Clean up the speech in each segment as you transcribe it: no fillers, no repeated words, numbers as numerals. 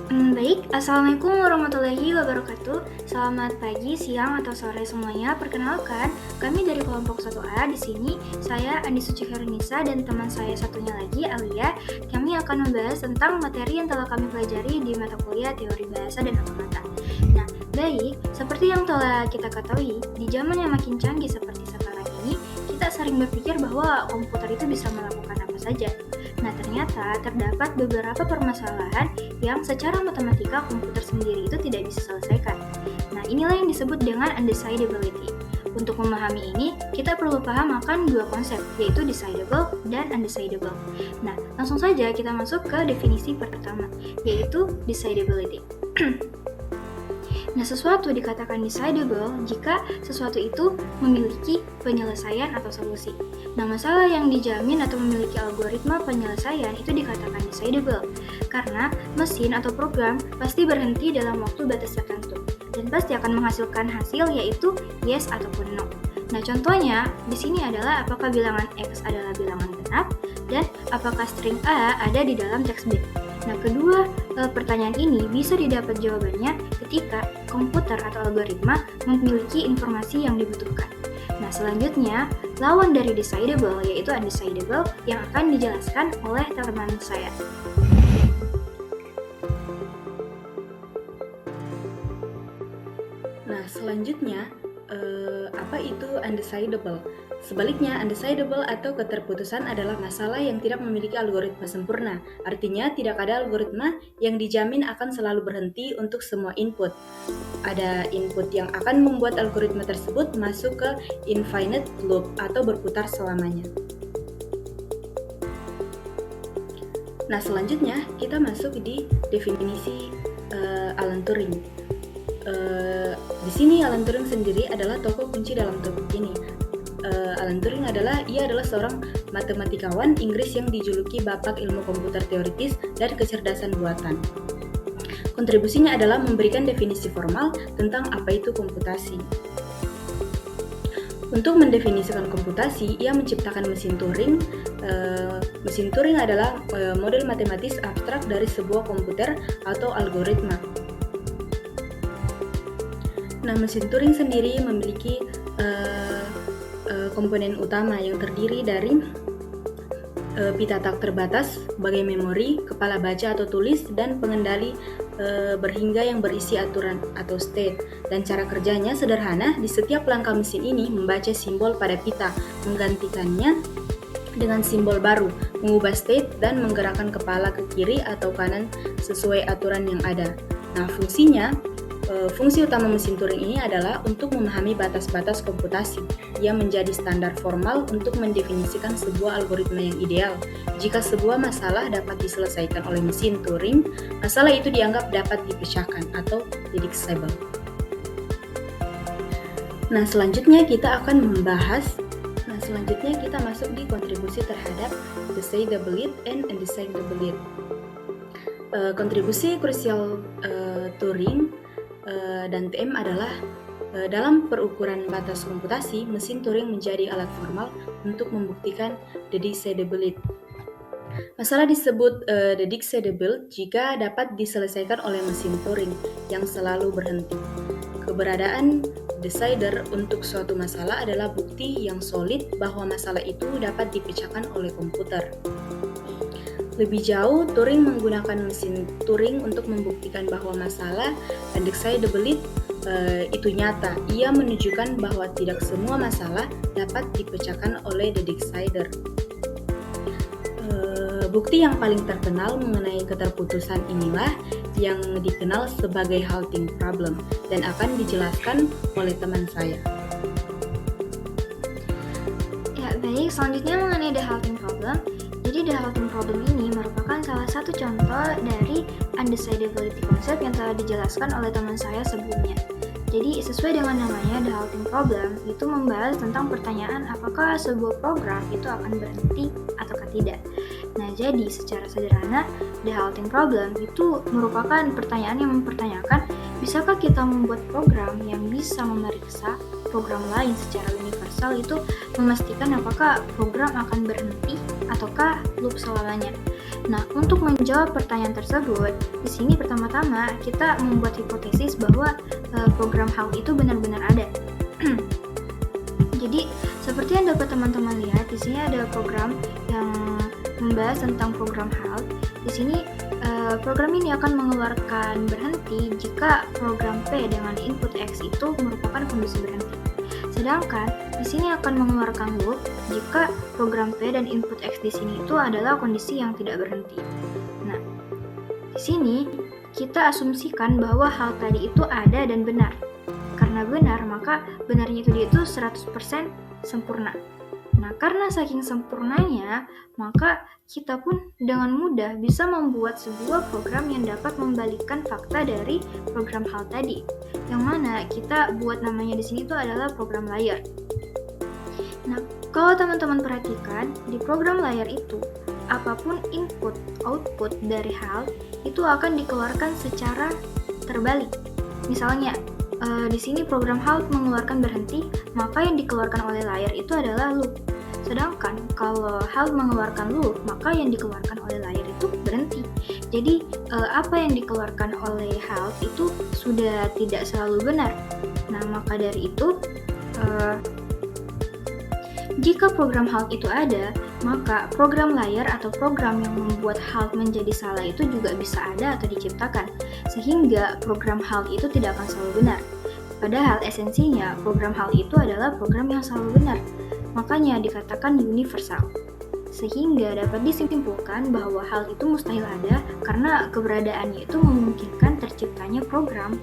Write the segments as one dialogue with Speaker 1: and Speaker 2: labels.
Speaker 1: Baik, Assalamualaikum warahmatullahi wabarakatuh. Selamat pagi, siang, atau sore semuanya. Perkenalkan, kami dari kelompok 1A. Di sini, saya Andi Suci Herunisa dan teman saya satunya lagi, Alia. Kami akan membahas tentang materi yang telah kami pelajari di mata kuliah Teori Bahasa dan Akamata. Nah, baik, seperti yang telah kita ketahui, di zaman yang makin canggih seperti sekarang ini, kita sering berpikir bahwa komputer itu bisa melakukan apa saja. Nah, ternyata terdapat beberapa permasalahan yang secara matematika komputer sendiri itu tidak bisa selesaikan. Nah, inilah yang disebut dengan undecidability. Untuk memahami ini, kita perlu paham akan dua konsep, yaitu decidable dan undecidable. Nah, langsung saja kita masuk ke definisi pertama, yaitu decidability. Nah, sesuatu dikatakan decidable jika sesuatu itu memiliki penyelesaian atau solusi. Nah, masalah yang dijamin atau memiliki algoritma penyelesaian itu dikatakan decidable, karena mesin atau program pasti berhenti dalam waktu batas tertentu, dan pasti akan menghasilkan hasil yaitu yes ataupun no. Nah, contohnya di sini adalah apakah bilangan X adalah bilangan genap, dan apakah string A ada di dalam teks B. Nah, kedua pertanyaan ini bisa didapat jawabannya ketika komputer atau algoritma memiliki informasi yang dibutuhkan. Nah, selanjutnya, lawan dari decidable yaitu undecidable yang akan dijelaskan oleh teman saya.
Speaker 2: Nah, selanjutnya, apa itu undecidable? Sebaliknya, undecidable atau keterputusan adalah masalah yang tidak memiliki algoritma sempurna. Artinya, tidak ada algoritma yang dijamin akan selalu berhenti untuk semua input. Ada input yang akan membuat algoritma tersebut masuk ke infinite loop atau berputar selamanya. Nah, selanjutnya kita masuk di definisi Alan Turing. Di sini Alan Turing sendiri adalah tokoh kunci dalam topik ini. Alan Turing adalah seorang matematikawan Inggris yang dijuluki Bapak Ilmu Komputer Teoritis dan Kecerdasan Buatan. Kontribusinya adalah memberikan definisi formal tentang apa itu komputasi. Untuk mendefinisikan komputasi, ia menciptakan mesin Turing. Mesin Turing adalah model matematis abstrak dari sebuah komputer atau algoritma. Nah, mesin Turing sendiri memiliki komponen utama yang terdiri dari pita tak terbatas sebagai memori, kepala baca atau tulis, dan pengendali berhingga yang berisi aturan atau state. Dan cara kerjanya sederhana, di setiap langkah mesin ini membaca simbol pada pita, menggantikannya dengan simbol baru, mengubah state, dan menggerakkan kepala ke kiri atau kanan sesuai aturan yang ada. Nah, fungsi utama mesin Turing ini adalah untuk memahami batas-batas komputasi. Ia menjadi standar formal untuk mendefinisikan sebuah algoritma yang ideal. Jika sebuah masalah dapat diselesaikan oleh mesin Turing, masalah itu dianggap dapat dipecahkan atau deducible. Nah, selanjutnya kita masuk di kontribusi terhadap decidability and undecidability. Kontribusi krusial Turing dan TM adalah dalam perukuran batas komputasi, mesin Turing menjadi alat formal untuk membuktikan deducibility. Masalah disebut deducible jika dapat diselesaikan oleh mesin Turing yang selalu berhenti. Keberadaan decider untuk suatu masalah adalah bukti yang solid bahwa masalah itu dapat dipecahkan oleh komputer. Lebih jauh, Turing menggunakan mesin Turing untuk membuktikan bahwa masalah undecidability itu nyata. Ia menunjukkan bahwa tidak semua masalah dapat dipecahkan oleh the decider. Bukti yang paling terkenal mengenai keterputusan inilah yang dikenal sebagai halting problem dan akan dijelaskan oleh teman saya.
Speaker 1: Ya, baik. Selanjutnya mengenai the halting problem. Jadi the halting problem ini merupakan salah satu contoh dari undecidability concept yang telah dijelaskan oleh teman saya sebelumnya. Jadi sesuai dengan namanya, the halting problem itu membahas tentang pertanyaan apakah sebuah program itu akan berhenti ataukah tidak. Nah, jadi secara sederhana, the halting problem itu merupakan pertanyaan yang mempertanyakan Bisakah kita membuat program yang bisa memeriksa program lain secara universal, itu memastikan apakah program akan berhenti ataukah loop selamanya? Nah, untuk menjawab pertanyaan tersebut, di sini pertama-tama kita membuat hipotesis bahwa program HAL itu benar-benar ada. Jadi, seperti yang dapat teman-teman lihat, di sini ada program yang membahas tentang program HAL. Di sini program ini akan mengeluarkan berhenti jika program P dengan input X itu merupakan kondisi berhenti. Sedangkan di sini akan mengeluarkan loop jika program P dan input X di sini itu adalah kondisi yang tidak berhenti. Nah, di sini kita asumsikan bahwa hal tadi itu ada dan benar. Karena benar, maka benarnya itu 100% sempurna. Nah, karena saking sempurnanya, maka kita pun dengan mudah bisa membuat sebuah program yang dapat membalikkan fakta dari program hal tadi. Yang mana kita buat namanya di sini itu adalah program layar. Nah, kalau teman-teman perhatikan, di program layar itu, apapun input, output dari hal, itu akan dikeluarkan secara terbalik. Misalnya, di sini program HAL mengeluarkan berhenti, maka yang dikeluarkan oleh layar itu adalah loop. Sedangkan kalau HAL mengeluarkan loop, maka yang dikeluarkan oleh layar itu berhenti. Jadi apa yang dikeluarkan oleh HAL itu sudah tidak selalu benar. Nah, maka dari itu jika program HAL itu ada, maka program layar atau program yang membuat HAL menjadi salah itu juga bisa ada atau diciptakan, sehingga program HAL itu tidak akan selalu benar. Padahal esensinya program HAL itu adalah program yang selalu benar, makanya dikatakan universal. Sehingga dapat disimpulkan bahwa hal itu mustahil ada karena keberadaannya itu memungkinkan terciptanya program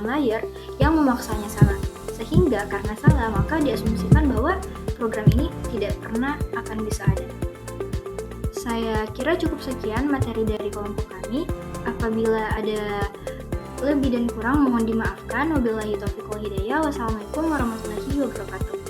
Speaker 1: layar yang memaksanya salah. Sehingga karena salah, maka diasumsikan bahwa program ini tidak pernah akan bisa ada. Saya kira cukup sekian materi dari kelompok kami. Apabila ada lebih dan kurang mohon dimaafkan. Wabillahi taufiq wal hidayah. Wassalamualaikum warahmatullahi wabarakatuh.